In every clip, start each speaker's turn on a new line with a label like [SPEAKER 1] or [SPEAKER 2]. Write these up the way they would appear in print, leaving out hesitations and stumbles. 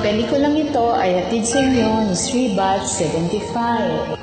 [SPEAKER 1] pelikulang ito ay hatid sa inyo ni Sribat 75.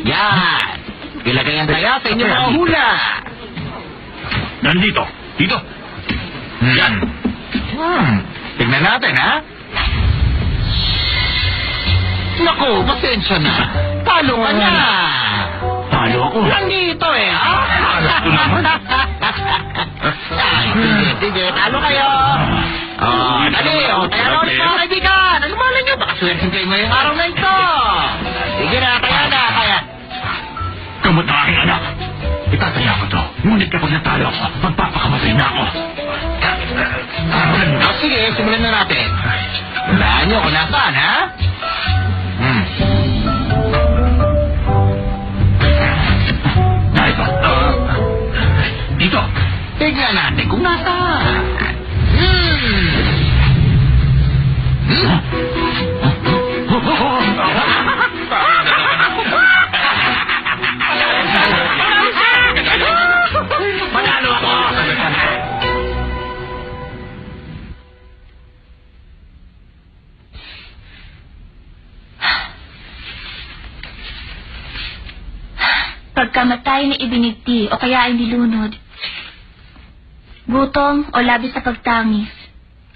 [SPEAKER 2] Yan! Ilagay ang taya sa inyong mga hula!
[SPEAKER 3] Nandito! Dito! Yan!
[SPEAKER 2] Tignan natin, ha? Naku, pasensya na. Talo ka na!
[SPEAKER 3] Talo ako!
[SPEAKER 2] Nandito eh, ha?
[SPEAKER 3] Alam ko naman!
[SPEAKER 2] Ay, sige, talo kayo! Dali, kaya na ulit mga kaibigan! Ano ba nyo? Baka swerte kayo ngayong araw na ito! Sige na, kaya.
[SPEAKER 3] Kamot na aking anak! Itataya ko to. Ngunit kapag natalo ako, magpapakamatay na ako.
[SPEAKER 2] Sige, simulan na natin. Walaan nyo kung nasaan, ha?
[SPEAKER 3] Narito. Dito.
[SPEAKER 2] Tignan natin kung nasaan.
[SPEAKER 3] Manalo ako!
[SPEAKER 4] Pagkamatay na ibinigti o kaya ay nilunod. Gutom o labis sa pagtangis.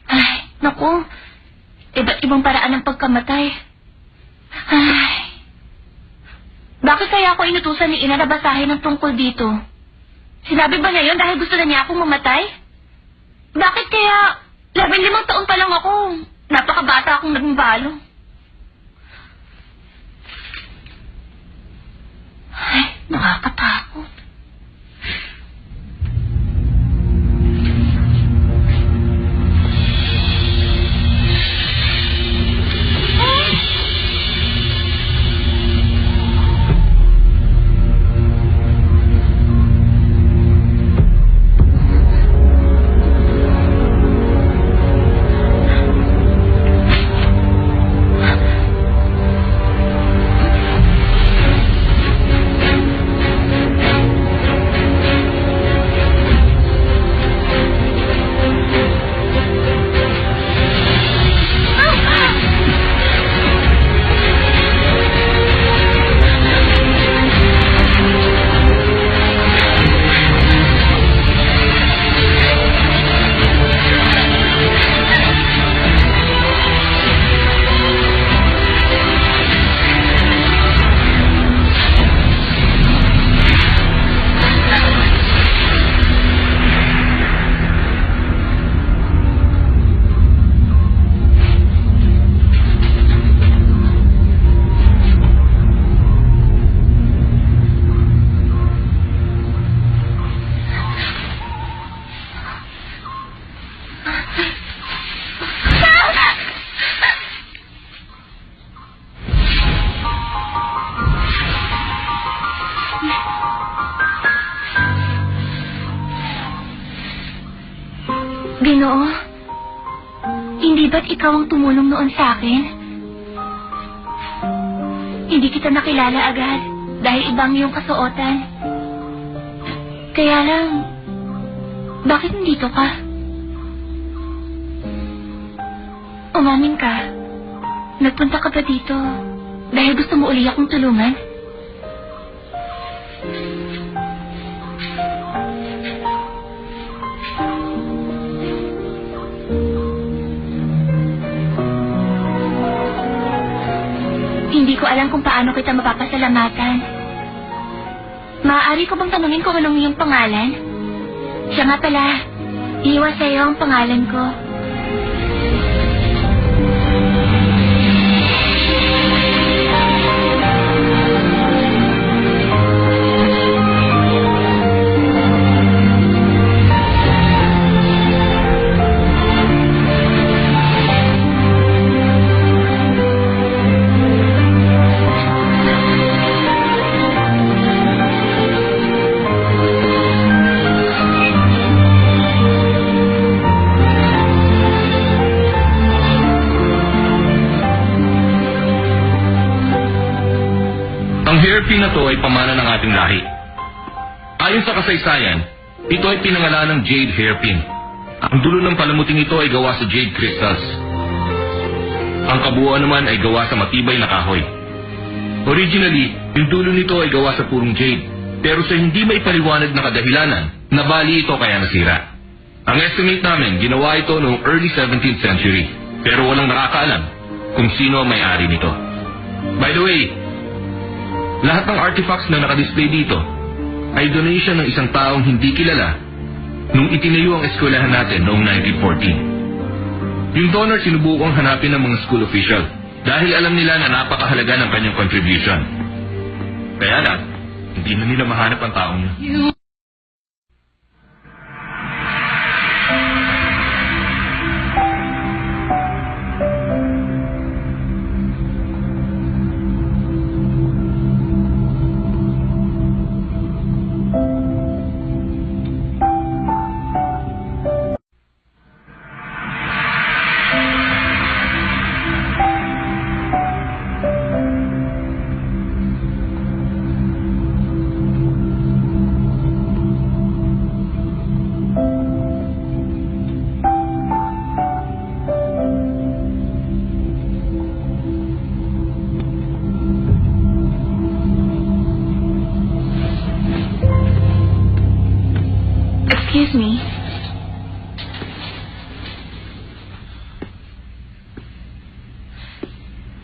[SPEAKER 4] Ay, naku. Iba't ibang paraan ng pagkamatay. Ay. Bakit kaya ako inutusan ni Ina na basahin ng tungkol dito? Sinabi ba niya yun dahil gusto na niya akong mamatay? Bakit kaya 15 taon pa lang ako? Napakabata akong naging balong. Ay, nakakatakot. Ginoo, hindi ba't ikaw ang tumulong noon sa akin? Hindi kita nakilala agad dahil ibang iyong kasuotan. Kaya lang, bakit nandito ka? Umamin ka. Nagpunta ka ba dito dahil gusto mo uli akong tulungan? Hindi ko alam kung paano kita mapapasalamatan. Maaari ko bang tanungin kung anong iyong pangalan? Siya nga pala, iwan sa iyo ang pangalan ko.
[SPEAKER 3] Ang hairpin na to ay pamana ng ating lahi. Ayon sa kasaysayan, ito ay pinangalan ng jade hairpin. Ang dulo ng palamuting ito ay gawa sa jade crystals. Ang kabuuan naman ay gawa sa matibay na kahoy. Originally, yung dulo nito ay gawa sa purong jade, pero sa hindi maipaliwanag na kadahilanan, nabali ito kaya nasira. Ang estimate namin, ginawa ito noong early 17th century, pero walang nakakaalam kung sino ang may-ari nito. By the way, lahat ng artifacts na nakadisplay dito ay donation ng isang taong hindi kilala nung itinayo ang eskwelahan natin noong 1914. Yung donor sinubukang hanapin ng mga school official dahil alam nila na napakahalaga ng kanyang contribution. Kaya lang, hindi na nila mahanap ang taong yun.
[SPEAKER 4] Excuse me.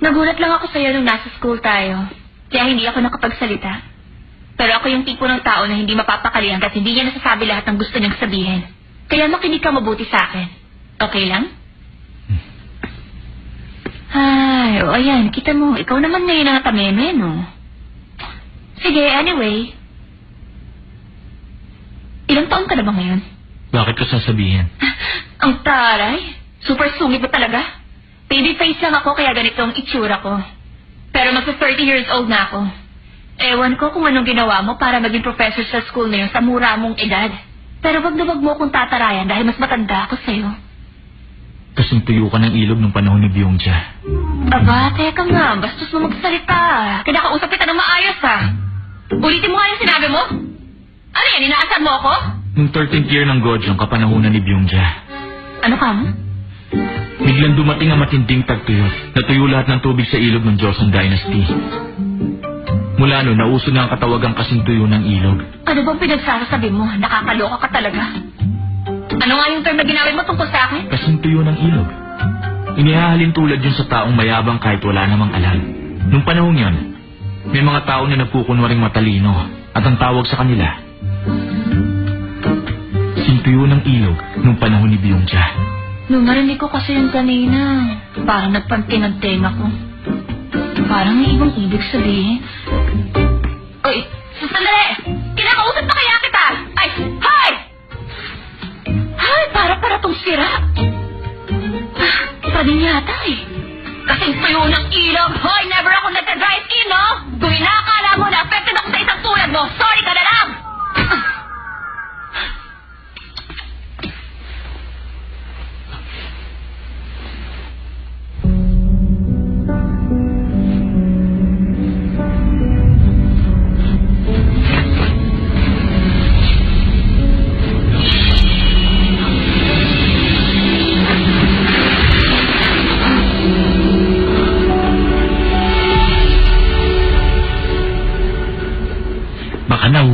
[SPEAKER 4] Nagulat lang ako sa'yo nung nasa school tayo. Kaya hindi ako nakapagsalita. Pero ako yung tipo ng tao na hindi mapapakalian kasi hindi niya nasasabi lahat ng gusto niyang sabihin. Kaya makinig ka mabuti sa akin. Okay lang? Ay, o ayan, kita mo. Ikaw naman ngayon ang tameme, no? Sige, anyway. Ilang taon ka na ba ngayon?
[SPEAKER 3] Bakit ko sasabihin?
[SPEAKER 4] Ang taray. Super sungit ba talaga? Baby face lang ako kaya ganito ang itsura ko. Pero magsa 30 years old na ako. Ewan ko kung anong ginawa mo para maging professor sa school na yun sa mura mong edad. Pero wag na wag mo akong tatarayan dahil mas matanda ako sa'yo.
[SPEAKER 3] Kasing tuyo ka ng ilog nung panahon ni Byungja.
[SPEAKER 4] Aba, teka nga. Bastos mo magsalita. Kinakausap kita ng maayos, ha? Ulitin mo nga yung sinabi mo? Ano yan? Inaasar mo ako?
[SPEAKER 3] Nung 13th year ng Gojong, kapanahunan ni Byungja.
[SPEAKER 4] Ano ka mo?
[SPEAKER 3] Biglang dumating ang matinding tagtuyot. Natuyo lahat ng tubig sa ilog ng Joseon Dynasty. Mula noon, nauso na ang katawagang kasing tuyo ng ilog.
[SPEAKER 4] Ano bang pinagsasabi mo? Nakakaloka ka talaga. Ano nga yung term na ginamit mo tungkol sa akin?
[SPEAKER 3] Kasing tuyo ng ilog. Inihahalin tulad yun sa taong mayabang kahit wala namang alam. Nung panahon yun, may mga tao na nagkukunwaring matalino at ang tawag sa kanila, sintuyo ng ilog nung panahon ni Byungja.
[SPEAKER 4] Nung narinig ko kasi yung kanina, parang nagpanting ang tenga ko. Parang may ibang ibig sabihin. Uy, sandali! Kinakausap na kaya kita! Ay, hi! Ay, para tong sira. Pa din yata eh. Kasing tuyo ng ilog. Hoy, never ako nagka-drive-in, no? Kung inaakala mo na affected ako sa isang tulad mo, sorry ka na lang!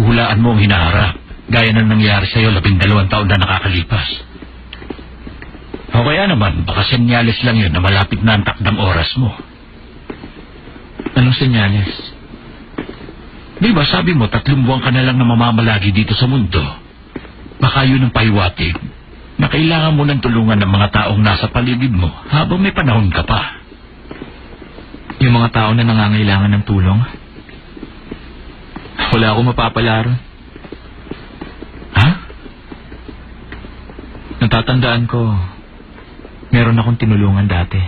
[SPEAKER 5] paghuhulaan mo ang hinaharap, gaya ng nangyari sa'yo 12 taon na nakakalipas. O kaya naman, baka senyales lang yun na malapit na ang takdang oras mo.
[SPEAKER 3] Anong senyales?
[SPEAKER 5] Di ba sabi mo 3 buwan ka na lang na mamamalagi dito sa mundo? Baka yun ang pahiwatig na kailangan mo ng tulungan ng mga taong nasa paligid mo habang may panahon ka pa.
[SPEAKER 3] Yung mga tao na nangangailangan ng tulong? Wala akong mapapalaro.
[SPEAKER 5] Ha?
[SPEAKER 3] Natatandaan ko, meron akong tinulungan dati.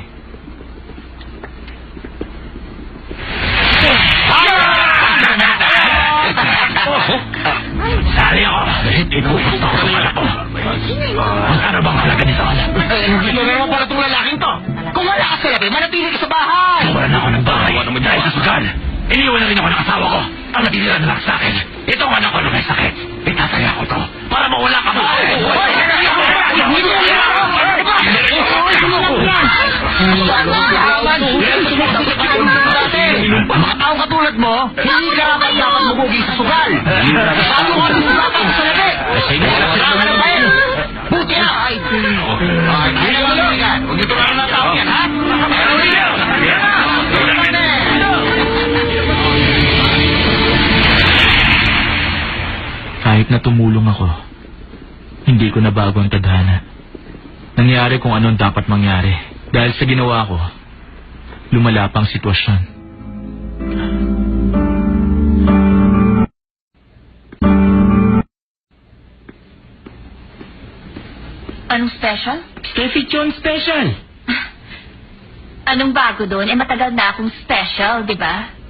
[SPEAKER 5] Sali ako! Ikaw gusto ko sa ko. Magkano bang halaga nito?
[SPEAKER 2] Hindi mo pala itong lalaking to. Kung wala ka sa labi, manatili ka sa bahay.
[SPEAKER 5] Wala na ako ng bahay. Dahil sa sugal, iniwan na rin ako ng asawa ko. Ang natitira na lang sa akin. Ito ang anak ko na may sakit. Itataya ko to para mawala ka ba?
[SPEAKER 2] Mga taong katulad mo, hindi ka kailangan mabugi sa sugal. Bago ka lumatang sa labi. Buti na! Ay, huwag ito lang na tao yan, ha?
[SPEAKER 3] Kahit na tumulong ako, hindi ko nabago ang tadhana. Nangyari kung anong dapat mangyari. Dahil sa ginawa ko, lumala pang sitwasyon.
[SPEAKER 4] Anong special?
[SPEAKER 5] Steffi John Special.
[SPEAKER 4] Anong bago doon? Matagal na akong special, di ba?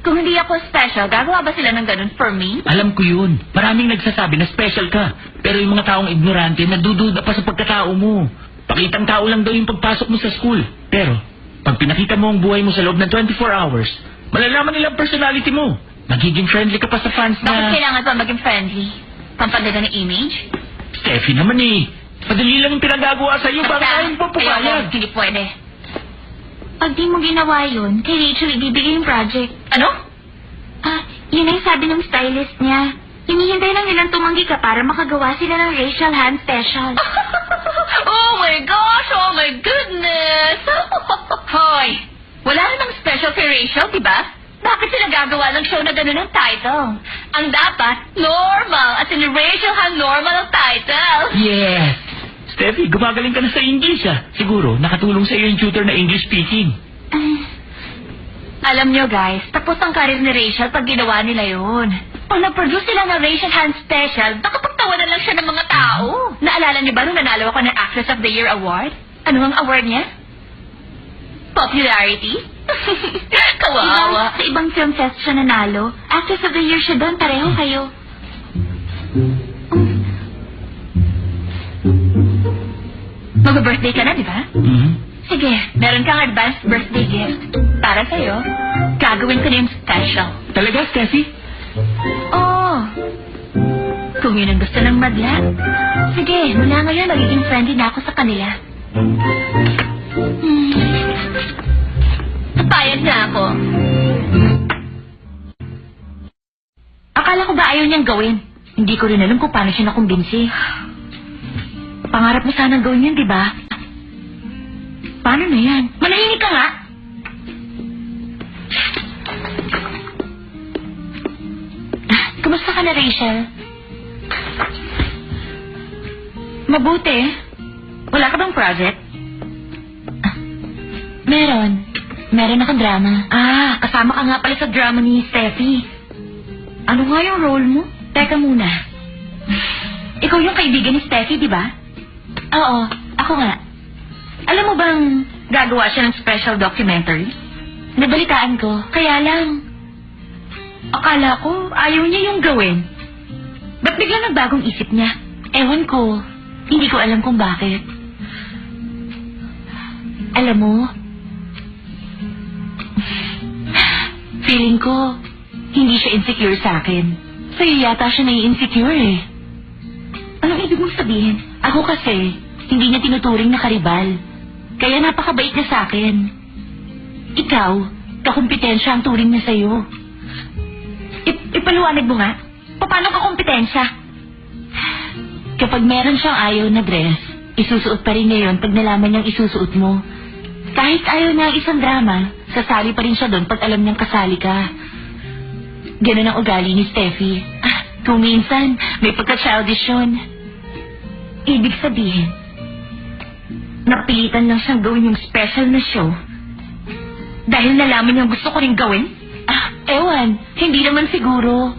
[SPEAKER 4] Kung hindi ako special, gagawa ba sila ng ganun for me?
[SPEAKER 5] Alam ko yun. Maraming nagsasabi na special ka. Pero yung mga taong ignorante, nagdududa pa sa pagkatao mo. Pakitang tao lang daw yung pagpasok mo sa school. Pero, pag pinakita mo ang buhay mo sa loob ng 24 hours, malalaman nila ang personality mo. Magiging friendly ka pa sa fans na...
[SPEAKER 4] Bakit kailangan pa maging friendly? Pampaganda ng image?
[SPEAKER 5] Steffi naman eh. Madali lang yung pinagagawa sa'yo. Bakit ayaw mo papayag?
[SPEAKER 4] Hindi pwede. Pag di mo ginawa yun, kay Rachel ibibigay yung project. Ano? Yun ang sabi ng stylist niya. Hinihintay lang nilang tumanggi ka para makagawa sila ng Rachel hand special. Oh my gosh! Oh my goodness! Hoy! Wala namang special kay Rachel, diba? Bakit sila gagawa ng show na gano'n ang title? Ang dapat, normal. As in, Rachel hand normal ang title.
[SPEAKER 5] Yes! Steffi, gumagaling ka na sa English ah. Siguro, nakatulong sa iyo yung tutor na English speaking.
[SPEAKER 4] Alam nyo guys, tapos ang karir ni Rachel pag ginawa nila yun. Pag nag-produce sila ng Rachel Hand Special, baka pagtawanan lang siya ng mga tao. Naalala niyo ba nung nanalo ako ng Actress of the Year Award? Ano ang award niya? Popularity? Kawawa. Sa ibang film fest siya nanalo. Actress of the Year siya doon, pareho kayo. Mag-birthday ka na, di ba? Sige, meron kang advanced birthday gift. Para sa'yo, gagawin ko na yung special.
[SPEAKER 5] Talaga, Steffi?
[SPEAKER 4] Oo. Kung yun ang gusto ng madla. Sige, mula ngayon magiging friendly na ako sa kanila. Napayag na ako. Akala ko ba ayaw niyang gawin? Hindi ko rin alam kung paano siya nakumbinsi. Pangarap mo sanang gawin yun, di ba? Paano na yan? Manahimik ka nga! Kumusta ka na, Rachel? Mabuti. Wala ka bang project? Meron. Meron akong drama. Kasama ka nga pala sa drama ni Steffi. Ano nga yung role mo? Teka muna. Ikaw yung kaibigan ni Steffi, di ba? Oo, ako nga. Alam mo bang gagawa siya ng special documentary? Nabalitaan ko, kaya lang. Akala ko, ayaw niya yung gawin. Ba't bigla nagbagong isip niya? Ewan ko. Hindi ko alam kung bakit. Alam mo, feeling ko, hindi siya insecure sa akin. Sa'yo yata siya nai-insecure eh. Anong ibig mong sabihin? Ako kasi, hindi niya tinuturing na karibal. Kaya napakabait niya sa akin. Ikaw, kakumpetensya ang turing niya sa'yo. Ipaliwanag mo nga. Paano ka kompetensya? Kapag meron siyang ayaw na dress, isusuot pa rin niya yun pag nalaman niyang isusuot mo. Kahit ayaw niya ang isang drama, sasali pa rin siya doon pag alam niyang kasali ka. Ganun ang ugali ni Steffi. Kung minsan, may pagka-childish yun. Ibig sabihin, napilitan lang siyang gawin yung special na show dahil nalaman niyang gusto ko rin gawin? Ewan, hindi naman siguro.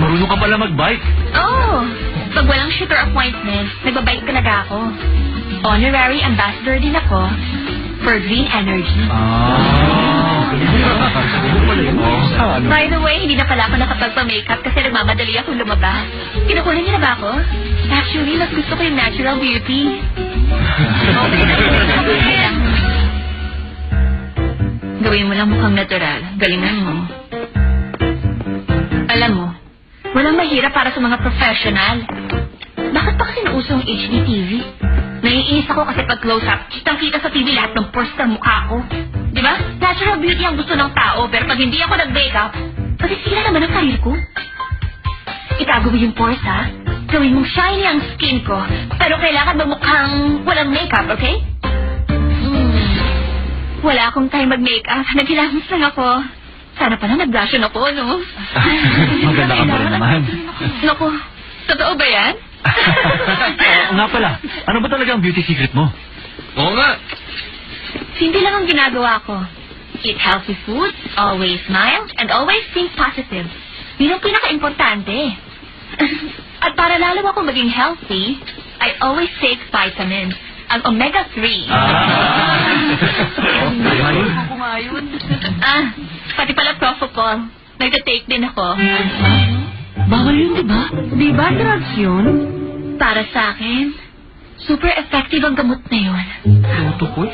[SPEAKER 5] Marunong ka pala mag-bike.
[SPEAKER 4] Oh, pag walang shooter appointment, nagbabike talaga ako. Honorary ambassador din ako for green energy. By the way, hindi na pala ako nakapagpa-makeup kasi nagmamadali ako lumabas. Kinukuha niyo na ba ako? Actually, mas gusto ko yung natural beauty. Gawin mo lang mukhang natural. Galingan mo. Alam mo, walang mahirap para sa mga professional. Bakit pa kasi nauso ang HDTV? Naiinis ako kasi pag close-up, kitang-kita sa TV lahat ng pores ng mukha ko. Di ba? Natural beauty ang gusto ng tao, pero pag hindi ako nag-makeup, pagsisira naman ang karir ko. Itago mo yung pores, ha? Gawin mong shiny ang skin ko, pero kailangan ba mukhang walang makeup, okay? Wala akong time mag-makeup. Naghilamos lang ako. Sana pala nag-blush ako, no?
[SPEAKER 5] Maganda ka pa rin naman.
[SPEAKER 4] Naku, totoo ba yan?
[SPEAKER 5] Nga pala, ano ba talaga ang beauty secret mo?
[SPEAKER 3] Oo nga.
[SPEAKER 4] Simple lang ang ginagawa ko. Eat healthy food, always smile, and always think positive. Yun ang pinaka-importante. At para lalo ako maging healthy, I always take vitamins. Ang omega-3. Ako nga yun. Pati pala propofol. Nagda-take din ako. Bawal yun, di ba? Di ba drugs yun? Para sa akin, super effective ang gamot na yun.
[SPEAKER 5] Tutukoy?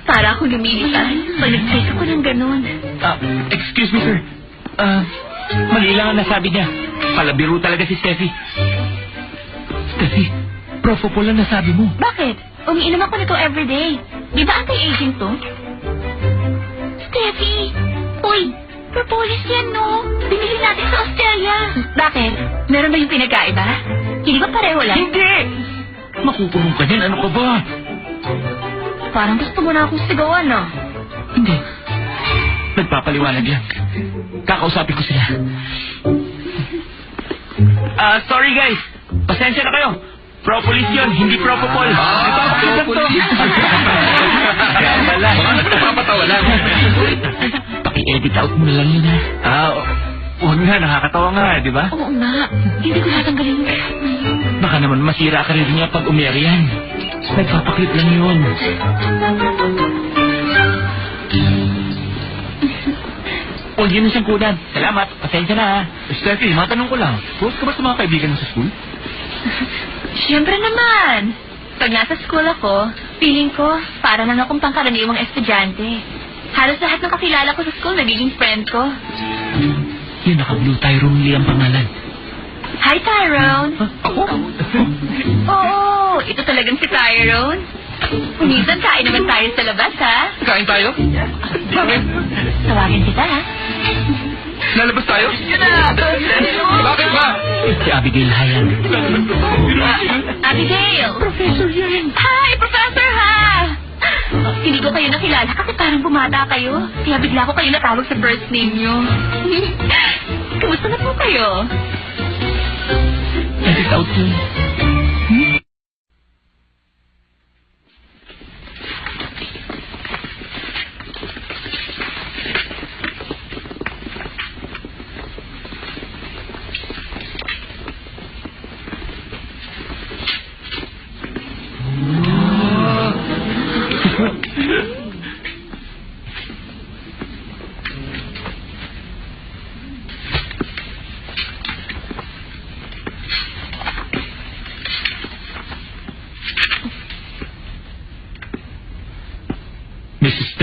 [SPEAKER 4] Para ako lumilitan pag nag-take ako ng ganun.
[SPEAKER 5] Excuse me, sir. Mali lang ang nasabi niya. Palabiro talaga si Steffi. Steffi, propofol ang nasabi mo.
[SPEAKER 4] Bakit? Umiinom ako nito everyday. Di ba anti-aging to? Steffi! Uy! Propolis yan, no? Binili natin sa Australia. Bakit? Meron ba yung pinagkaiba? Hindi ba pareho lang?
[SPEAKER 5] Hindi! Makukulong ka niyan. Ano ka ba?
[SPEAKER 4] Parang gusto mo na akong sigawan, no?
[SPEAKER 5] Hindi. Nagpapaliwanag lang. Kakausapin ko sila. Sorry guys. Pasensya na kayo. Propolis yun, hindi propofol.
[SPEAKER 3] Propolis.
[SPEAKER 5] Kaya pala.
[SPEAKER 3] Baka nagpapatawa lang.
[SPEAKER 5] Paki-edit out mo na lang yun, ha? Huwag nga, nakakatawa nga, di ba?
[SPEAKER 4] Oo nga. Hindi ko natanggalin yung lahat na yun.
[SPEAKER 5] Baka naman masira ka rin niya pag umeri yan. Nagpapaklip lang yun. Huwag yun ang sangkulan. Salamat. Pasensya na, ha? Steffi, matanong ko lang. Close ka ba sa mga kaibigan mo sa school?
[SPEAKER 4] Siyempre naman. Pag nasa school ako, feeling ko, para lang akong pangkaraniwang estudyante. Halos lahat ng kakilala ko sa school nagiging friend ko.
[SPEAKER 5] Yun, naka-blue Tyrone Lee ang pangalan.
[SPEAKER 4] Hi, Tyrone.
[SPEAKER 5] Ako?
[SPEAKER 4] Oo, ito talagang si Tyrone. Minsan kain naman tayo sa labas, ha?
[SPEAKER 3] Kain tayo? Bakit?
[SPEAKER 4] Tawagin kita, ha?
[SPEAKER 3] Lalabas tayo? Bakit ba?
[SPEAKER 5] Si Abigail Hayan.
[SPEAKER 4] Abigail! Professor yan. Hi, Professor, ha? Hindi ko kayo nakilala kasi parang bumata kayo. Kaya bigla ko kayo natawag sa first name nyo. Kamusta na po kayo?
[SPEAKER 5] Edit out yun.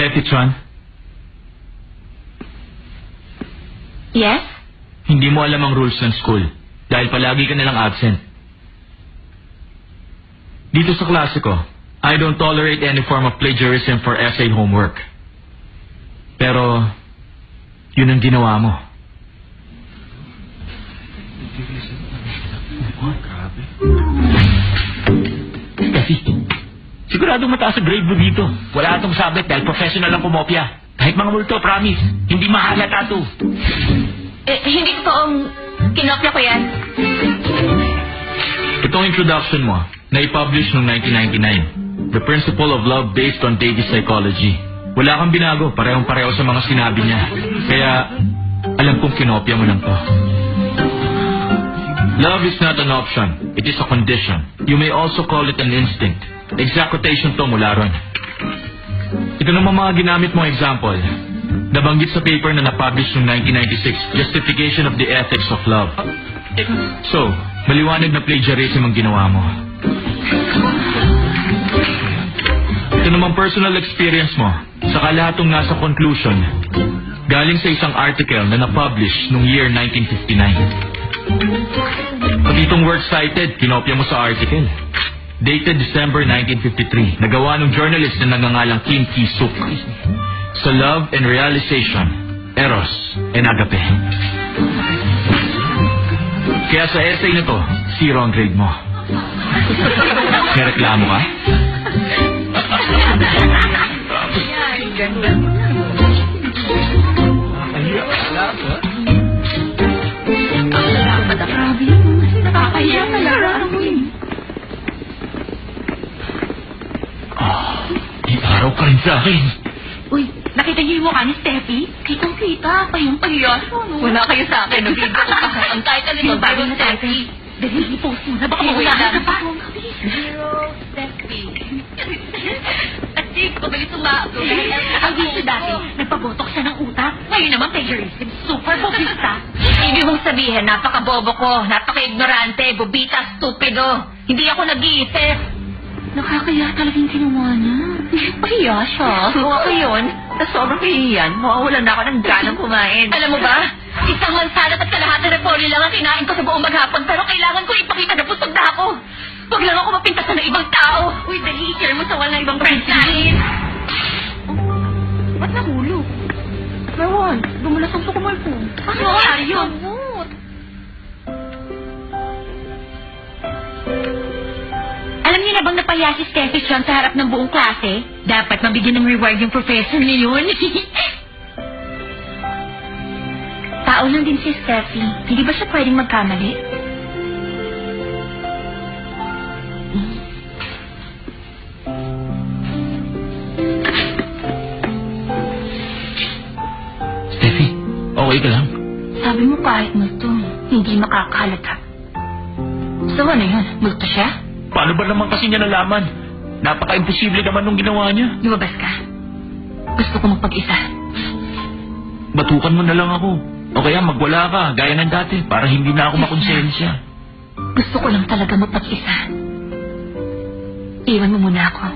[SPEAKER 5] Steffi Chan,
[SPEAKER 4] Yes?
[SPEAKER 5] hindi mo alam ang rules ng school dahil palagi ka nilang absent. Dito sa klase ko, I don't tolerate any form of plagiarism for essay homework. Pero, yun ang ginawa mo. Steffi, siguradong mataas ang grade mo dito. Wala atong sabit dahil professional ang kumopya. Kahit mga multo, promise, hindi mahalata to.
[SPEAKER 4] Hindi totoong kinopya ko yan.
[SPEAKER 5] Itong introduction mo, na-publish noong 1999. The Principle of Love Based on Davis Psychology. Wala kang binago, parehong-pareho sa mga sinabi niya. Kaya, alam kong kinopya mo lang to. Love is not an option. It is a condition. You may also call it an instinct. Exact quotation to mula ron. Ito naman mga ginamit mong example. Nabanggit sa paper na na-publish noong 1996, Justification of the Ethics of Love. So, maliwanag na plagiarism ang ginawa mo. Ito naman personal experience mo, saka lahat ng nasa conclusion, galing sa isang article na na-publish noong year 1959. Pati itong words cited, kinopya mo sa article. Dated December 1953, nagawa ng journalist na nagngangalang Kim Ki-suk. Sa Love and Realization, Eros and Agape. Kaya sa essay na to, 0 ang grade mo. May reklamo ka?
[SPEAKER 4] Nakakahiya talaga.
[SPEAKER 5] Itaraw ka rin sa akin.
[SPEAKER 4] Uy, nakita niyo yung mukha ni Steffi? Kitang-kita, payong-payaso, no? Wala kayo sa akin, no? Video ko pa. Ang title nito, Zero Steffi. Dali, i-post mo na, baka mawala ka pa. Zero Steffi. At Steve, pabilis uma-upload. Ang video dati, nagpabotok siya ng utak. Ngayon naman, plagiarism. Super bobista. Ibig mong sabihin, napaka-bobo ko, napaka-ignorante, bobita, stupido. Hindi ako nag-iisip. Nakakaya talagang ginawa niya. Pahiya siya. Mukha ko yun. Tapos sobrang kahiyan. Mawawalan na ako ng ganang kumain. Alam mo ba? Isang mansalat at kalahatan na poli lang ang kinain ko sa buong maghapon. Pero kailangan ko ipakita na busog na ako. Huwag lang ako mapintasan ng ibang tao. Uy, dali, share mo sa wala ibang friends natin. Ba't nahulog? Meron. Dumulas ang sukumal ko. Ano nangyari yun? Alam niyo na bang napahiya si Steffi Chan sa harap ng buong klase? Dapat mabigyan ng reward yung professor niya yun. Tao lang din si Steffi. Hindi ba siya pwedeng magkamali?
[SPEAKER 5] Steffi, okay ka lang?
[SPEAKER 4] Sabi mo kahit multo, hindi makakalata. So ano yun? Multo siya?
[SPEAKER 5] Paano ba naman kasi niya nalaman? Napaka-imposible naman nung ginawa niya.
[SPEAKER 4] Lumabas ka. Gusto ko magpag-isa.
[SPEAKER 5] Batukan mo na lang ako. O kaya magwala ka, gaya ng dati, para hindi na ako makonsensya.
[SPEAKER 4] Gusto ko lang talaga mapag-isa. Iwan mo muna ako.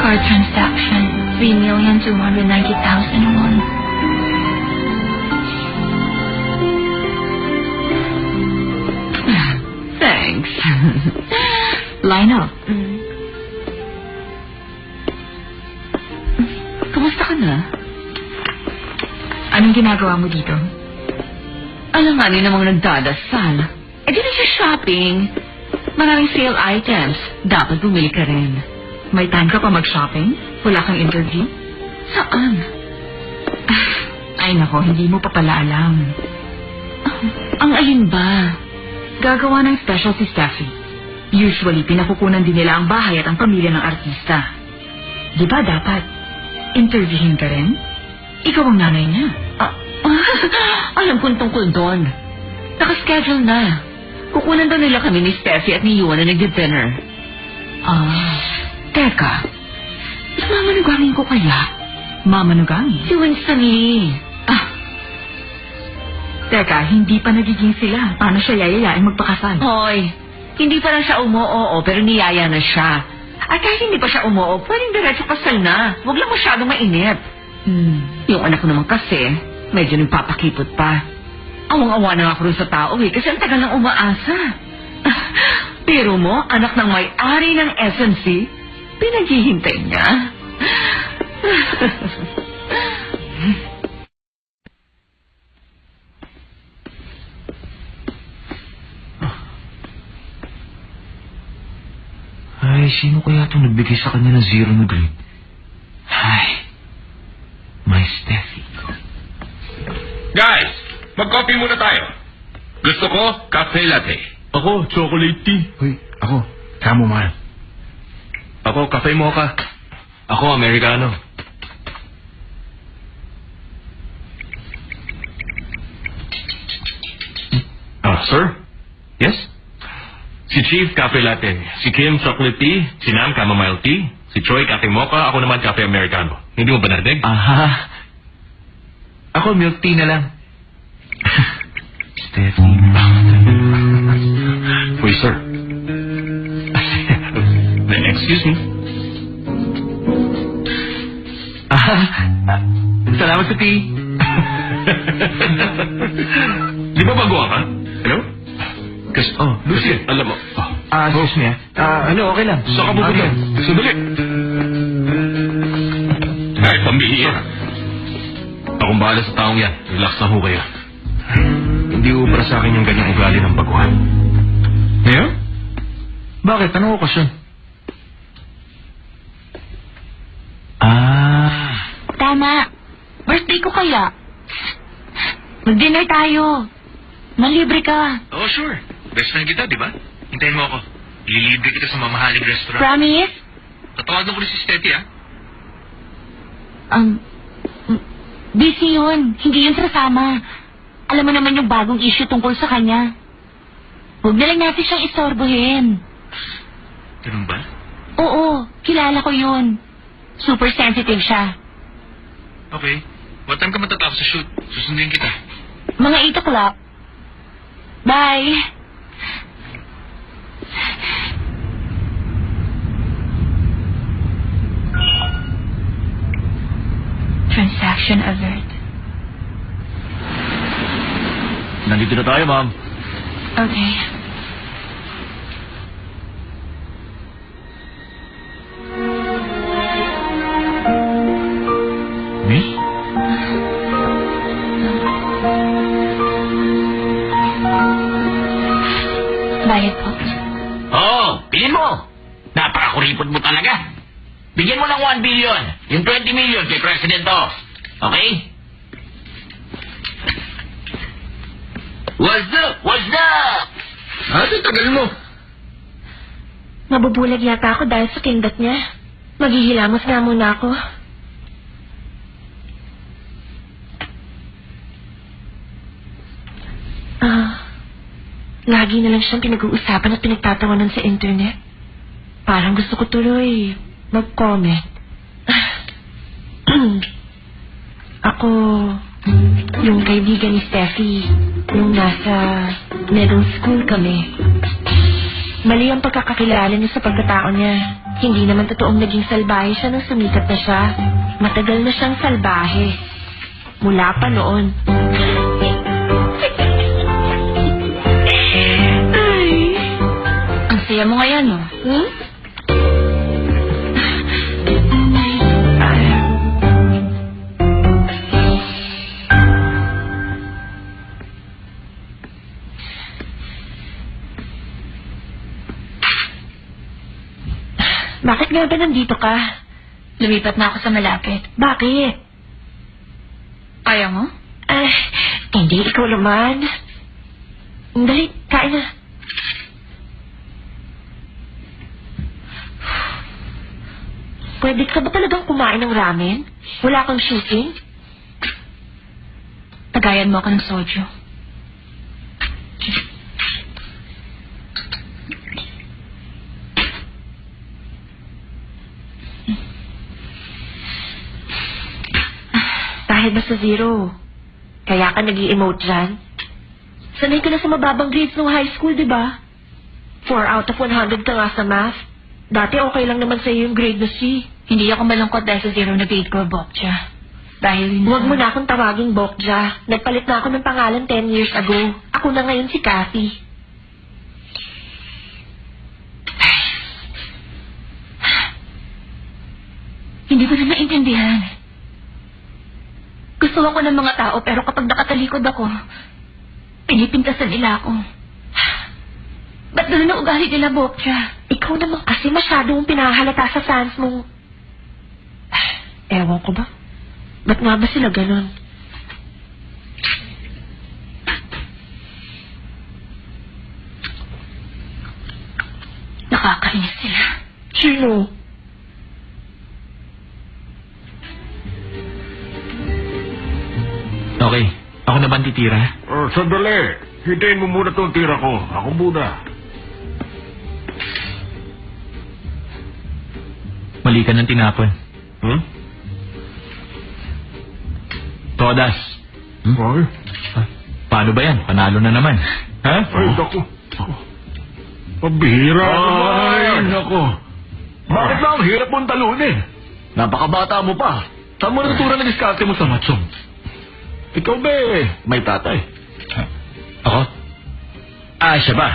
[SPEAKER 4] Card transaction, 3,290,000 won.
[SPEAKER 6] Thanks. Line up. Kumusta ka na?
[SPEAKER 4] Anong ginagawa mo dito?
[SPEAKER 6] Alanganin namang nagdadasal. Eh di na siya shopping. Maraming sale items. Dapat bumili ka rin.
[SPEAKER 4] May time ka pa mag-shopping? Wala kang interview?
[SPEAKER 6] Saan?
[SPEAKER 4] Ay nako, hindi mo pa pala alam.
[SPEAKER 6] Ang alin ba?
[SPEAKER 4] Gagawa ng special si Steffi. Usually, pinakukunan din nila ang bahay at ang pamilya ng artista. Di ba dapat? Interviewin ka rin? Ikaw ang nanay niya.
[SPEAKER 6] Alam kong tungkol doon. Nakaschedule na. Kukunan daw nila kami ni Steffi at ni Yuan na nagdi-dinner.
[SPEAKER 4] Teka. Mamanagamin ko kaya?
[SPEAKER 6] Mama Nugangi? Si Winston Lee. Teka, hindi pa nagiging sila. Paano siya yayayain magpakasal? Hoy, hindi pa lang siya umuoo, pero niyaya na siya. At kahit hindi pa siya umuoo, pwedeng diretso kasal na. Huwag lang masyadong mainip. Yung anak ko naman kasi, medyo nagpapakipot pa. Awang-awa na ako rin sa tao kasi ang tagal nang umaasa. Pero mo, anak ng may-ari ng SNC, pinaghihintay niya.
[SPEAKER 3] Ay, sino kaya itong nagbigay sa kanya ng 0 na grade? Ay, my Steffi. Guys, mag-coffee muna tayo. Gusto ko, cafe latte.
[SPEAKER 5] Ako, chocolate tea.
[SPEAKER 3] Hoy, ako, chamomile. Ako, cafe mocha. Ako, americano. Sir? Yes? Si Chief, cafe latte. Si Kim, chocolate tea. Si Nam, chamomile tea. Si Troy, cafe mocha. Ako naman, cafe americano. Hindi mo ba narinig? Aha. Ako, milk tea na lang. Steffi. Wait, sir. Excuse me. Salamat sa tea. Di ba baguhan ka? Hello? Kasi, Lucy, alam mo. Excuse me, okay lang. Saan ka pupunta? Sandali. Ay, pambihira. Akong bahala sa taong yan. Relax na ho kayo. Hindi ubra sa akin yung ganyang ugali ng baguhan. Ngayon? Bakit? Anong okasyon?
[SPEAKER 4] Tama. Birthday ko kaya. Mag-dinner tayo. Malibre ka.
[SPEAKER 3] Oh, sure. Best friend kita, di ba? Hintayin mo ako. Ililibre kita sa mamahaling restaurant.
[SPEAKER 4] Promise?
[SPEAKER 3] Tatawagan ko rin si Steffi,
[SPEAKER 4] Busy yun. Hindi yun sasama. Alam mo naman yung bagong issue tungkol sa kanya. Huwag na lang natin siyang istorbohin.
[SPEAKER 3] Ganun ba?
[SPEAKER 4] Oo, kilala ko yun. Super sensitive siya.
[SPEAKER 3] Okay. What time ka matatapos sa shoot? Susundin kita.
[SPEAKER 4] Mga 8 o'clock. Bye. Transaction alert.
[SPEAKER 3] Nandito na tayo, ma'am.
[SPEAKER 4] Okay.
[SPEAKER 3] Miss?
[SPEAKER 4] Bayad po.
[SPEAKER 2] Bilhin mo. Napakakuripot mo talaga. Bigyan mo ng 1 billion. Yung 20 million kay President to. Okay? What's up? What's up?
[SPEAKER 3] Tagal mo.
[SPEAKER 4] Mabubulag yata ako dahil sa kindat niya. Maghihilamos nga muna ako. Lagi na lang siyang pinag-uusapan at pinagtatawanan sa internet. Parang gusto ko tuloy mag-comment. Ako, yung kaibigan ni Steffi, yung nasa middle school kami. Mali ang pagkakakilala niya sa pagkatao niya. Hindi naman totoong naging salbahe siya nang sumikat na siya. Matagal na siyang salbahe. Mula pa noon. Ay, ang saya mo ngayon, no? Bakit nga ba nandito ka? Lumipat na ako sa malapit. Bakit? Ayaw mo? Hindi, ikaw naman. Dali, kain na. Pwede ka ba talagang kumain ng ramen? Wala kang shooting? Tagayan mo ako ng soju.
[SPEAKER 7] dahil ba sa zero? Kaya ka nag-i-emote dyan? Sanay ka na sa mababang grades ng high school, di ba? 4 out of 100 ka nga sa math. Dati okay lang naman sa'yo yung grade na C.
[SPEAKER 4] Hindi ako malungkot dahil sa zero na grade ko, Bokcha. Dahil
[SPEAKER 7] Huwag mo na akong tawaging Bokja. Nagpalit na ako ng pangalan 10 years ago. Ako na ngayon si Kathy.
[SPEAKER 4] Hindi ko na maintindihan. Gusto ako ng mga tao pero kapag nakatalikod ako, pinipintasan nila ako. Ba't gano'n ang ugali nila, Bokcha?
[SPEAKER 7] Ikaw naman kasi masyadong pinahalata sa fans mong... Ewan ko ba? Ba't nga ba sila ganon?
[SPEAKER 4] Nakakainis sila.
[SPEAKER 7] Sino?
[SPEAKER 5] Okay, ako na ba ang titira?
[SPEAKER 8] Sandali. Hintayin mo muna itong tira ko. Ako muna.
[SPEAKER 5] Mali ka ng tinapon.
[SPEAKER 8] Hmm?
[SPEAKER 5] Todas.
[SPEAKER 8] Ay,
[SPEAKER 5] Paano ba yan? Panalo na naman. Ha?
[SPEAKER 8] ay, naku. Pabihira
[SPEAKER 5] Ay,
[SPEAKER 8] naman.
[SPEAKER 5] nako. Bakit ba ang hirap mong talunin? Napakabata mo pa. Saan mo natutunan na diskarte mo sa matsong? Ikaw ba may tatay? Ako? Siya ba?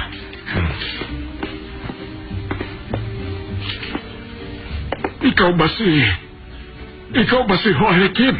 [SPEAKER 8] Ikaw ba si Joaquin?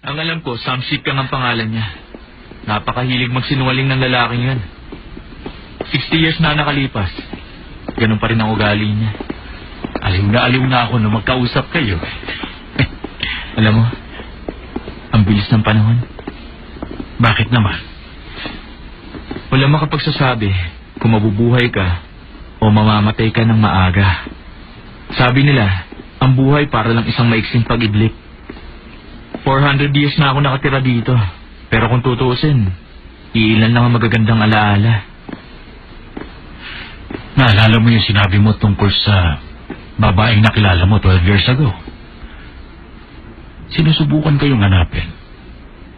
[SPEAKER 5] Ang alam ko, Samsik Kang ang pangalan niya. Napakahilig magsinungaling ng lalaking yun. 60 years na nakalipas. Ganun pa rin ang ugali niya. Aliw na ako nung magkausap kayo. Alam mo, ang bilis ng panahon.
[SPEAKER 9] Bakit naman?
[SPEAKER 5] Wala makapagsasabi kung mabubuhay ka o mamamatay ka ng maaga. Sabi nila, ang buhay para lang isang maiksing pag-idlip. 400 years na ako nakatira dito. Pero kung tutuusin, iilan lang ang magagandang alaala.
[SPEAKER 9] Naalala mo yung sinabi mo tungkol sa babaeng nakilala mo 12 years ago? Sinusubukan kayong hanapin.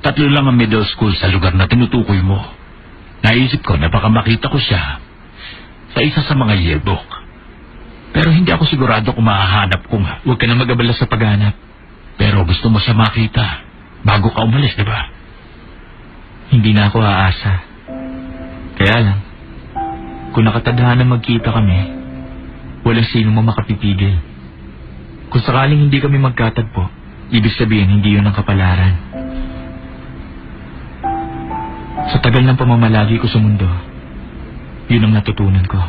[SPEAKER 9] 3 lang ang middle school sa lugar na tinutukoy mo. Naisip ko na baka makita ko siya sa isa sa mga yearbook. Pero hindi ako sigurado kung mahahanap ko nga.
[SPEAKER 5] Huwag ka na mag-abala sa paghanap.
[SPEAKER 9] Pero gusto mo siya makita bago ka umalis, di ba?
[SPEAKER 5] Hindi na ako aasa. Kaya lang, kung nakatadhana magkita kami, walang sino mo makapipigil. Kung sakaling hindi kami magkatagpo, ibig sabihin hindi yun ang kapalaran. Sa tagal ng pamamalagi ko sa mundo, yun ang natutunan ko.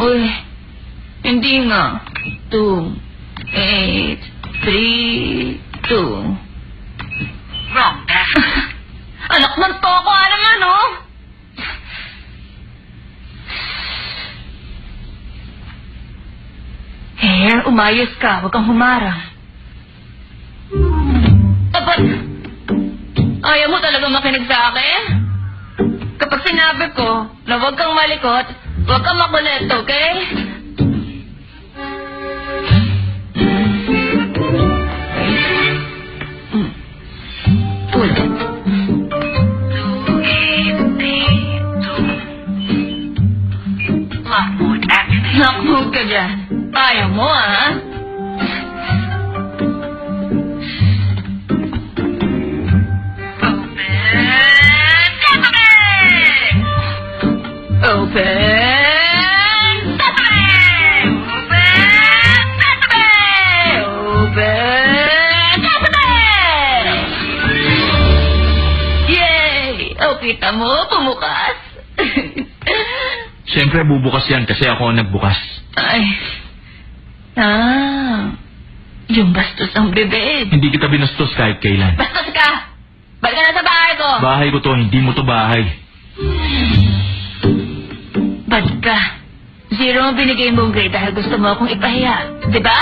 [SPEAKER 4] Uy, hindi nga. 2, 8, 3, 2.
[SPEAKER 6] Wrong passcode.
[SPEAKER 4] Anak ng toko, ano nga, no? Hair, umayos ka. Huwag kang humarang. Dapat, ayaw mo talaga makinig sa akin? Kapag sinabi ko na huwag kang malikot, huwag kang makulit, okay? Ulit.
[SPEAKER 6] Lock mode activated.
[SPEAKER 4] Lock mode ka dyan. Ayaw mo, ha? Kita mo, bumukas.
[SPEAKER 5] Siyempre bubukas yan kasi ako ang nagbukas.
[SPEAKER 4] Ay. Yung bastos ang bibig.
[SPEAKER 5] Hindi kita binastos kahit kailan.
[SPEAKER 4] Bastos ka! Balik ka na sa bahay ko!
[SPEAKER 5] Bahay ko to, hindi mo to bahay.
[SPEAKER 4] Bad ka. 0 ang binigay mong grade dahil gusto mo akong ipahiya. Diba?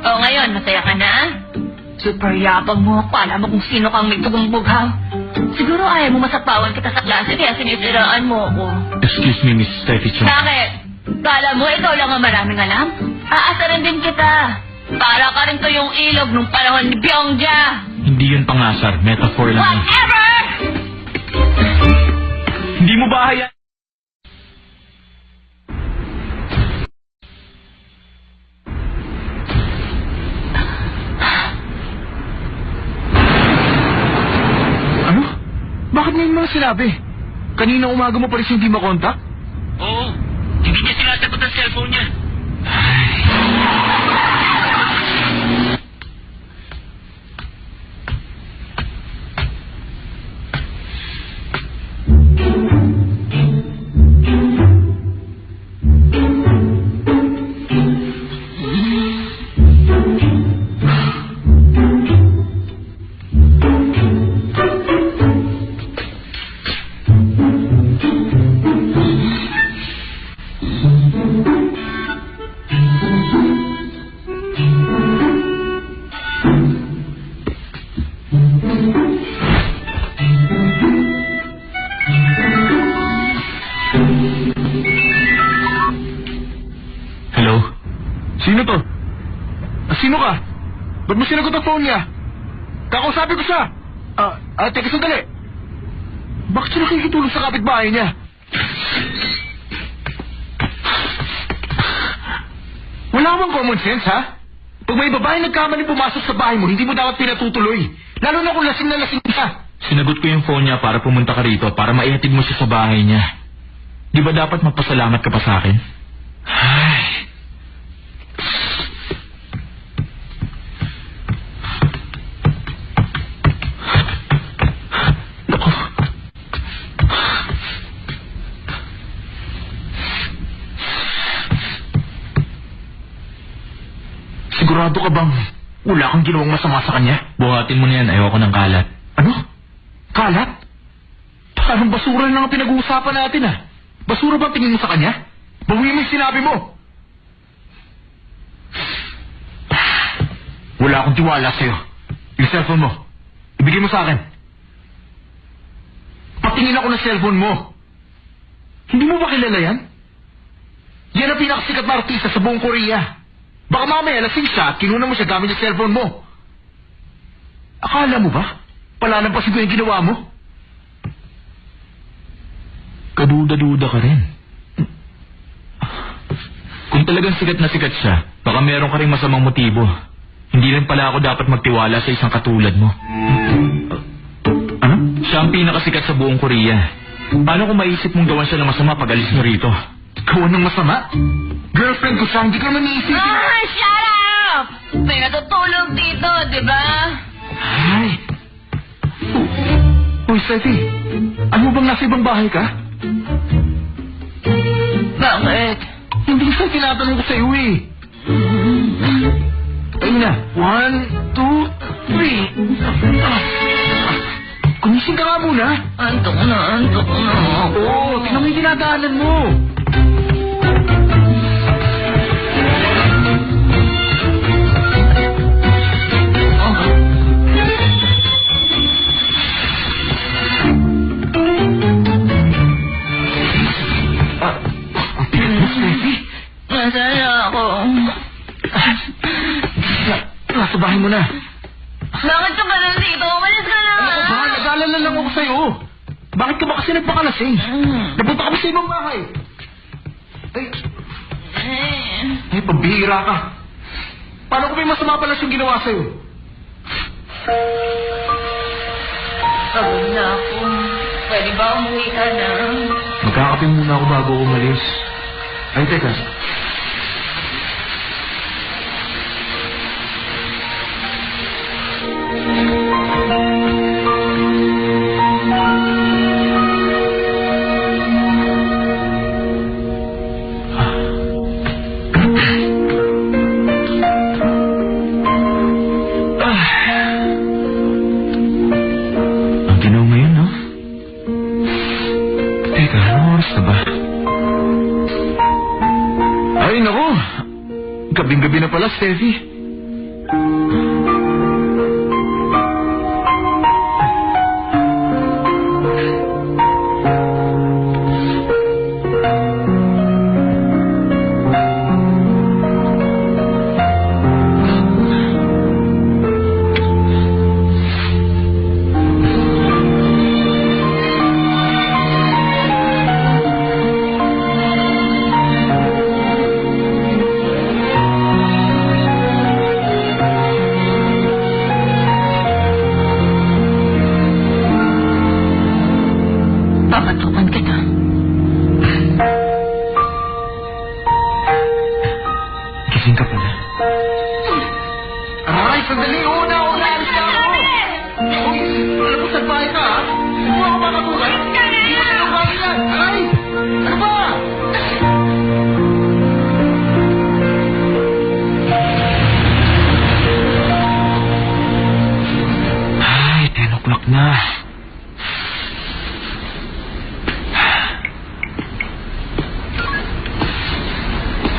[SPEAKER 4] O ngayon, masaya ka na? Super yapang mo. Alam mo kung sino kang may tugong bughaw. Siguro ayaw mo masapawan kita sa klase kaya sinisiraan mo ako.
[SPEAKER 5] Excuse me, Miss Steffi Chong.
[SPEAKER 4] Bakit? Kala mo ikaw lang ang maraming alam? Aasaran din kita. Para ka rin to yung ilog nung panahon ni Byongja.
[SPEAKER 5] Hindi yun pangasar, metaphor lang.
[SPEAKER 4] Whatever!
[SPEAKER 5] Hindi mo bahay yan? Ano? Bakit ngayon mga sinabi? Kanina umaga mo pa rin hindi makontak?
[SPEAKER 9] Oo. Hindi niya sinasagot ang cellphone niya.
[SPEAKER 8] Sino ka? Ba't mo sinagot ang phone niya? Kakausapin ko siya! Teka sandali! Bakit siya nakikitulong sa kapitbahay niya? Wala bang common sense, ha? Pag may babae nagkamali pumasok sa bahay mo, hindi mo dapat pinatutuloy. Lalo na kung lasing na lasing ka.
[SPEAKER 9] Sinagot ko yung phone niya para pumunta ka rito, para maihatid mo siya sa bahay niya. Di ba dapat magpasalamat ka pa sa akin?
[SPEAKER 8] Ay... Sigurado ka bang wala kang ginawang masama sa kanya?
[SPEAKER 9] Buhatin mo na yan, ayoko ng kalat.
[SPEAKER 8] Ano? Kalat? Parang basura lang ang pinag-uusapan natin, ah. Basura ba tingin mo sa kanya? Bawiin mo yung sinabi mo. Wala akong tiwala sa'yo. Yung cellphone mo, ibigay mo sa akin. Patingin ako ng cellphone mo. Hindi mo ba kilala yan? Yan ang pinakasikat na artista sa buong Korea. Baka mamaya lasing siya at kinuna mo siya gamit yung cellphone mo. Akala mo ba? Palalampasin ko yung ginawa mo?
[SPEAKER 9] Kaduda-duda ka rin. Kung talagang sikat na sikat siya, baka meron ka rin masamang motibo. Hindi rin pala ako dapat magtiwala sa isang katulad mo.
[SPEAKER 8] Ano?
[SPEAKER 9] Siya ang pinakasikat sa buong Korea. Paano kung maisip mong gawan siya ng masama pag alis niyo rito?
[SPEAKER 8] Gawan ng masama? Girlfriend ko siya, hindi ka naman iisipin.
[SPEAKER 4] Shut up! May natutulog dito, di ba?
[SPEAKER 8] Ay! Uy, Steffi, ano bang nasa ibang bahay ka?
[SPEAKER 4] Bakit?
[SPEAKER 8] Hindi ko tinatanong ko sa'yo eh. Ayun na. 1, 2, 3. Kumising ka nga muna.
[SPEAKER 4] Antok na.
[SPEAKER 8] Oo, tingnan mo yung dinadaanan mo.
[SPEAKER 4] Nasaan ako?
[SPEAKER 8] Nasa bahay mo na.
[SPEAKER 4] Bakit ka ba nandito? Umalis ka na!
[SPEAKER 8] Ano ba? Nag-alala lang ako sa'yo. Bakit ka ba kasi nagpakalasing? Napunta ka ba sa ibang bahay? Ay, pambihira ka. Paano kung may masama pala siyang ginawa sa'yo?
[SPEAKER 4] Pagod na ako. Pwede ba umuwi ka na?
[SPEAKER 8] Magkakape muna ako bago umalis. Ay, teka. Gabing-gabi na pala, Steffi.
[SPEAKER 4] Papatukan kita.
[SPEAKER 8] Gising ka pala. Aray, sandali! Una! Alis ka ako! Uy, alam mo saan bahay ka, ha? Huwag mo ako makatulad. Hindi mo na bahay yan! Aray! Ano ba? Ay, 10 o'clock na.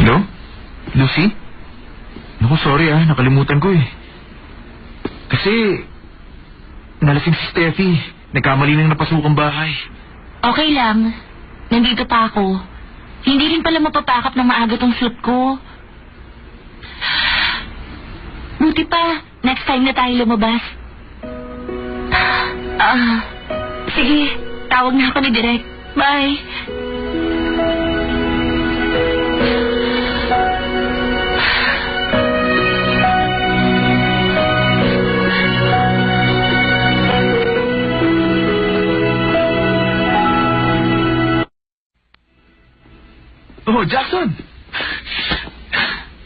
[SPEAKER 8] Hello? Lucy? Naku, sorry nakalimutan ko eh. Kasi, nalasing si Steffi. Nagkamali nang napasukang bahay.
[SPEAKER 4] Okay lang. Nandito pa ako. Hindi rin pala mapapakap na maaga tong slip ko. Buti pa. Next time na tayo lumabas. Sige. Tawag na ako ni Direk. Bye.
[SPEAKER 8] Oh, Jackson!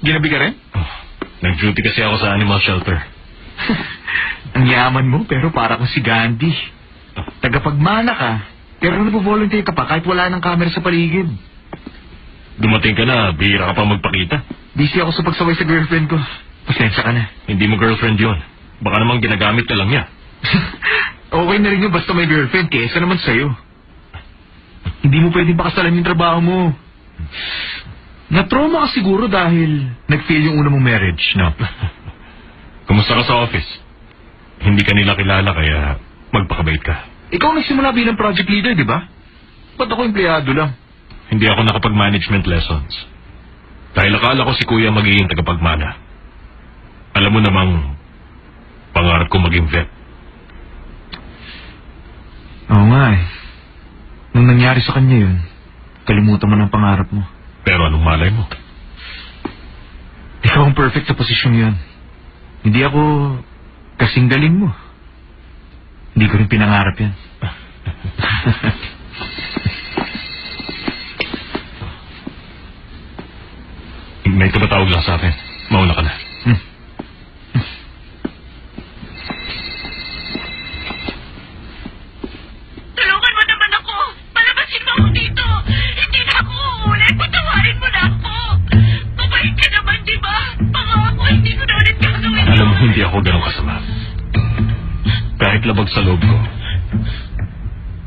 [SPEAKER 8] Ginabi ka rin?
[SPEAKER 3] Nag-duty kasi ako sa animal shelter.
[SPEAKER 8] Ang yaman mo, pero para kang si Gandhi. Tagapagmana ka, pero napo-volunteer ka pa kahit wala ng camera sa paligid.
[SPEAKER 3] Dumating ka na, bihira ka pa magpakita.
[SPEAKER 8] Busy ako sa pagsaway sa girlfriend ko. Pasensya ka na.
[SPEAKER 3] Hindi mo girlfriend yon. Baka namang ginagamit ka lang niya.
[SPEAKER 8] Okay na rin yun basta may girlfriend, kesa naman sa'yo. Hindi mo pwedeng pakasalan yung trabaho mo. Na-trauma ka siguro dahil nag-fail yung una mong marriage, no?
[SPEAKER 3] Kumusta ka sa office? Hindi ka nila kilala kaya magpakabait ka.
[SPEAKER 8] Ikaw nagsimula bilang project leader, di ba? Ba't ako empleyado lang?
[SPEAKER 3] Hindi ako nakapag-management lessons. Dahil akala ko si Kuya magiging tagapagmana. Alam mo namang pangarap ko maging vet.
[SPEAKER 8] Oo nga eh. Nung nangyari sa kanya yun, kalimutan mo ng pangarap mo.
[SPEAKER 3] Pero anong malay mo?
[SPEAKER 8] Ikaw ang perfect sa posisyon yun. Hindi ako kasing galing mo. Hindi ko rin pinangarap yan.
[SPEAKER 3] May tumatawag lang sa akin. Mauna ka na.
[SPEAKER 4] Tulungan mo naman ako. Palabasin mo ako dito. Hindi na ako uulit. Patawarin mo na ako. Mabait ka naman, di ba? Pangako, hindi ko na ulit gagawin.
[SPEAKER 3] Alam mo, hindi ako ganun kasama. Kahit labag sa loob ko,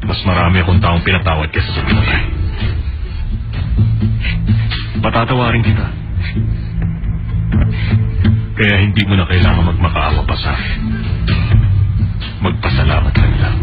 [SPEAKER 3] mas marami akong taong pinatawad kesa sa pinatay. Patatawarin kita. Kaya hindi mo na kailangan magmakaawa pa sa akin. Magpasalamat ka lang.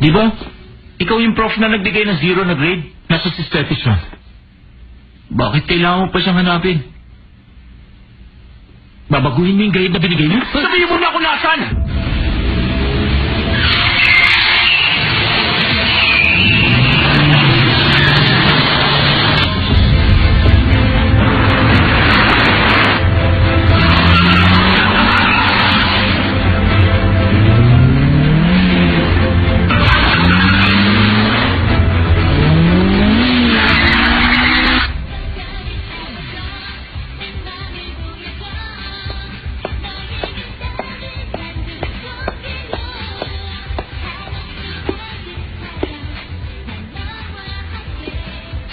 [SPEAKER 5] Di ba? Ikaw yung prof na nagbigay ng 0 na grade?
[SPEAKER 8] Nasa si Stephen.
[SPEAKER 5] Bakit kailangan mo pa siyang hanapin? Babaguhin mo yung grade na binigay niya?
[SPEAKER 8] Sabihin mo na kung nasaan!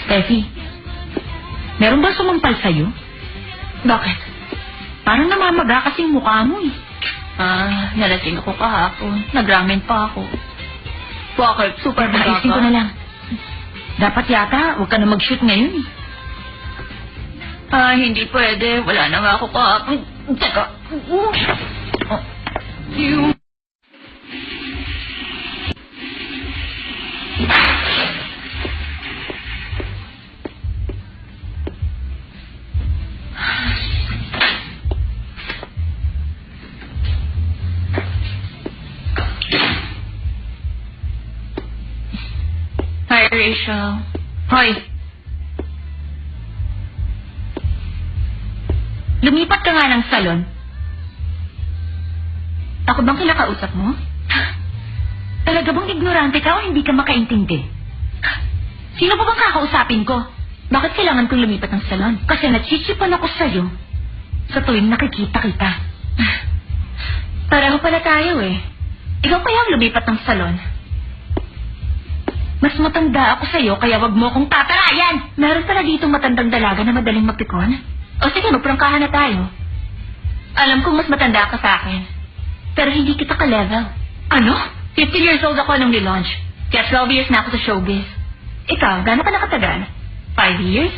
[SPEAKER 4] Steffi, meron ba sumampal sa'yo? Bakit? Parang namamaga kasing mukha mo eh. Nalasing ako kahapon. Nag-ramen pa ako. Bakit? Super maga ka? Ayusin ko na lang. Dapat yata, huwag ka na mag-shoot ngayon eh. Hindi pwede. Wala na nga ako kahapon. Teka. Hi, Rachel. Hoy. Lumipat ka nga ng salon. Ako bang kinakausap mo? Talaga bang ignorante ka o hindi ka makaintindi? Sino pa bang kakausapin ko? Bakit kailangan kong lumipat ng salon? Kasi nachichipan ako sa'yo sa tuwing nakikita kita. Pareho pala tayo eh. Ikaw kaya ang lumipat ng salon. Mas matanda ako sa'yo kaya wag mo akong tatarayan. Meron pala ditong matandang dalaga na madaling magpikon. O sige, magprangkahan na tayo. Alam kong mas matanda ka sa akin. Pero hindi kita ka-level. Ano? 50 years old ako nung nilaunch. Kaya 12 years na ako sa showbiz. Ikaw, gano'n ka nakatagal? 5 years?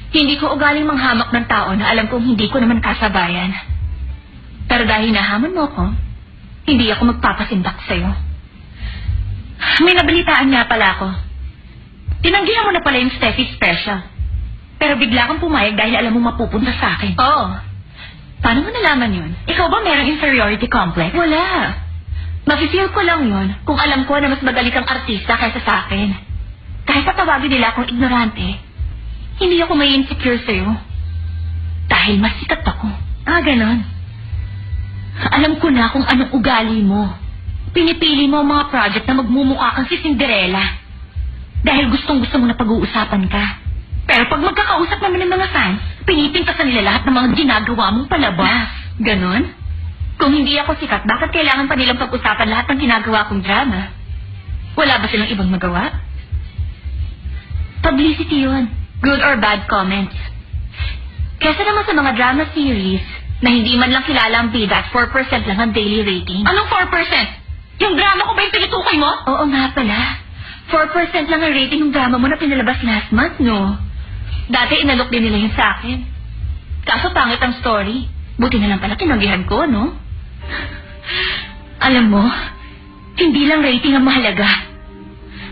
[SPEAKER 4] Hindi ko ugaling manghamak ng tao na alam kong hindi ko naman kasabayan. Pero dahil nahamon mo ko, hindi ako magpapasindak sa'yo. May nabalitaan nga pala ako. Tinanggihan mo na pala yung Steffi Special. Pero bigla kang pumayag dahil alam mo mapupunta sa akin. Oo. Paano mo nalaman yun? Ikaw ba merong inferiority complex? Wala. Mafe-feel ko lang yun kung alam ko na mas madali kang artista kaysa sa akin. Kahit patawagin nila akong ignorante, hindi ako may insecure sa'yo. Dahil mas sikat ako. Ganon. Alam ko na kung anong ugali mo. Pinipili mo ang mga project na magmumukha kang si Cinderella. Dahil gustong-gusto mo na pag-uusapan ka. Pero pag magkakausap naman ng mga fans, pinipintasan nila lahat ng mga ginagawa mong palabas. Ganon? Kung hindi ako sikat, bakit kailangan pa nilang pag-usapan lahat ng ginagawa kong drama? Wala ba silang ibang magawa? Publicity yun. Good or bad comments. Kesa naman sa mga drama series na hindi man lang kilala ang bida at 4% lang ang daily rating. Anong 4%? Yung drama ko ba yung tinutukoy mo? Oo nga pala. 4% lang ang rating ng drama mo na pinalabas last month, no? Dati inalok din nila yun sa akin. Kaso pangit ang story. Buti na lang pala tinanggihan ko, no? Alam mo, hindi lang rating ang mahalaga.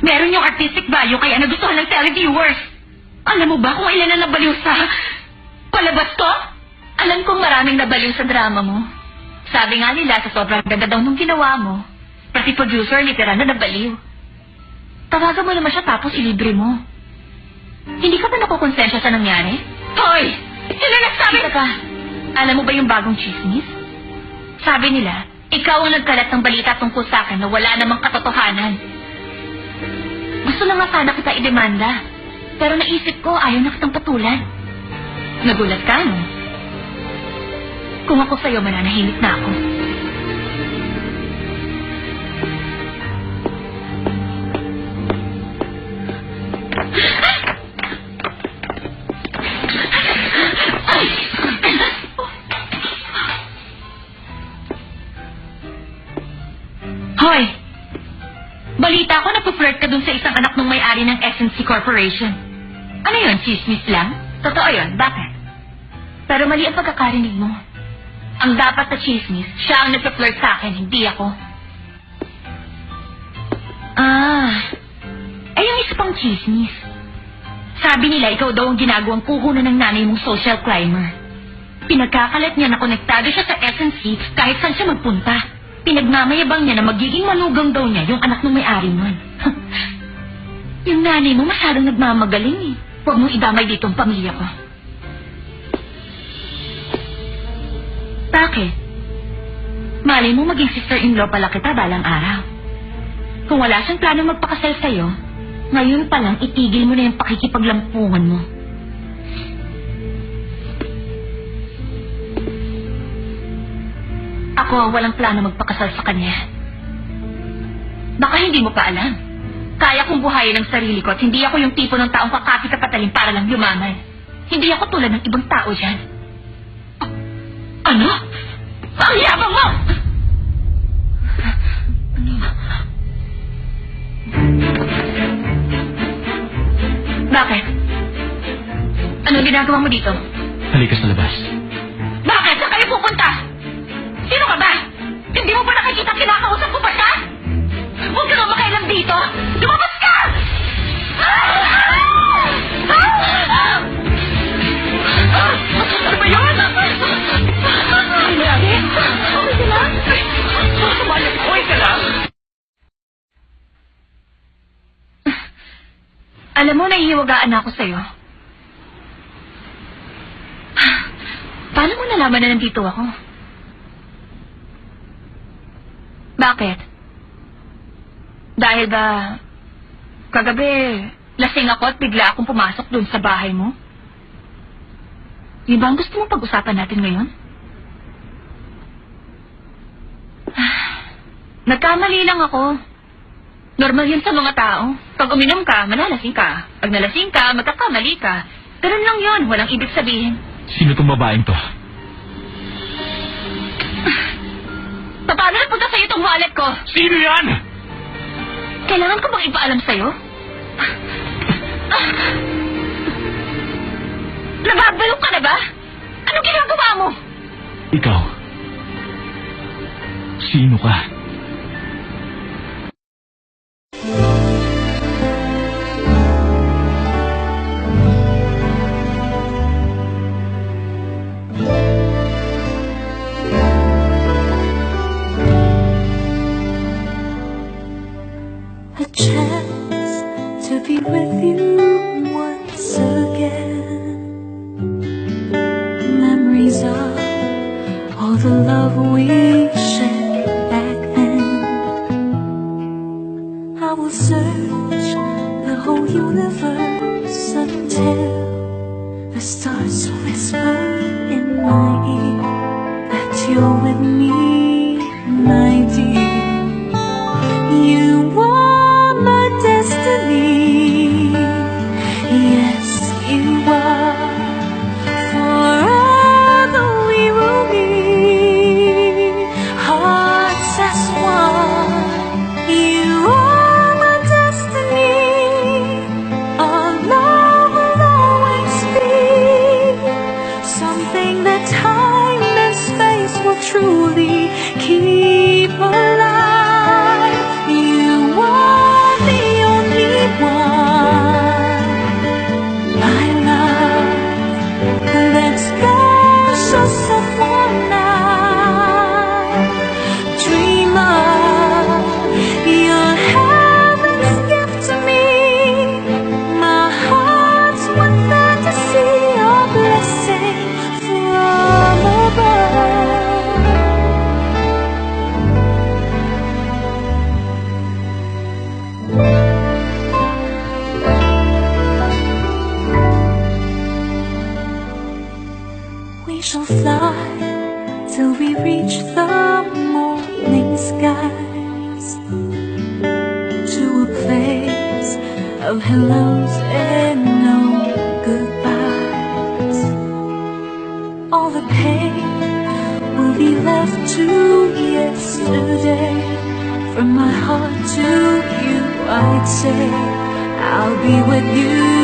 [SPEAKER 4] Meron yung artistic value kaya nagustuhan ng televiewers. Alam mo ba kung ilan na nabaliw sa palabas ko? Alam kong maraming nabaliw sa drama mo. Sabi nga nila sa sobrang ganda daw nung ginawa mo, pati producer literal na nabaliw. Tawagan mo naman siya tapos ilibre mo. Hindi ka ba nakukonsensya sa nangyari? Hoy! Sino nagsabi? Ka. Alam mo ba yung bagong chismis? Sabi nila, ikaw ang nagkalat ng balita tungkol sa akin na wala namang katotohanan. Gusto na nga sana kita idemanda. Pero naisip ko, ayaw na kitang patulan. Nagulat ka, no? Kung ako sa'yo, mananahimik na ako. Hoy! Balita ko na puflirt ka dun sa isang anak ng may-ari ng SNC Corporation. Ano yun, chismis lang? Totoo yun, bakit? Pero mali ang pagkakarinig mo. Ang dapat na chismis, siya ang nagpa-flirt sa akin, hindi ako. Yung isa pang chismis. Sabi nila ikaw daw ang ginagawang puhunan ng nanay mong social climber. Pinagkakalat niya na konektado siya sa SNC kahit saan siya magpunta. Pinagmamayabang niya na magiging manugang daw niya yung anak ng may-ari nun. Yung nanay mo masyadong nagmamagaling eh. Huwag mong idamay dito ang pamilya ko. Bakit? Malay mo maging sister-in-law pala kita balang araw. Kung wala siyang planong magpakasal sa'yo, ngayon pa lang itigil mo na yung pakikipaglampungan mo. Ako ang walang plano magpakasal sa kanya. Baka hindi mo pa alam. Kaya kong buhayin ang sarili ko at hindi ako yung tipo ng taong kakapit-kapatalim para lang yumaman. Hindi ako tulad ng ibang tao dyan. Ano? Ang yabang mo! Bakit? Anong ginagawa mo dito?
[SPEAKER 9] Halika sa labas.
[SPEAKER 4] Bakit? Saan kayo pupunta? Sino ka ba? Hindi mo ba nakikita kinakausap ko pa siya? Huwag ka nang makailam dito! Lumabas ka! Ano ba yun? Okay ka lang? Okay ka lang? Alam mo, nahihiwagaan ako sa'yo. Paano mo nalaman na nandito ako? Bakit? Dahil ba, kagabi, lasing ako at bigla akong pumasok dun sa bahay mo? Di ba ang gusto mong pag-usapan natin ngayon? Nagkamali lang ako. Normal yun sa mga tao. Pag uminom ka, malalasing ka. Pag nalasing ka, magkakamali ka. Ganun lang yun, walang ibig sabihin.
[SPEAKER 9] Sino tong babaeng to?
[SPEAKER 4] Paano napunta sa'yo itong wallet ko?
[SPEAKER 9] Sino yan?
[SPEAKER 4] Kailangan ko bang ipaalam sa'yo? Nababalong ka na ba? Anong ginagawa mo?
[SPEAKER 9] Ikaw. Sino ka?
[SPEAKER 10] A chance to be with you once again. Memories of all the love we shared back then. I will search the whole universe until the stars whisper in my ear that you're with me, my dear. You are my destiny. Yes, you are. Forever we will be hearts as one. You are my destiny. Our love will always be something that time and space will truly keep alive. You are the only one, my love. Let's go show someone now. Dream of your heaven's gift to me. My heart's one fantasy, a blessing from above. We shall fly till we reach the morning skies, to a place of hellos and no goodbyes. All the pain will be left to yesterday. From my heart to you, I'd say I'll be with you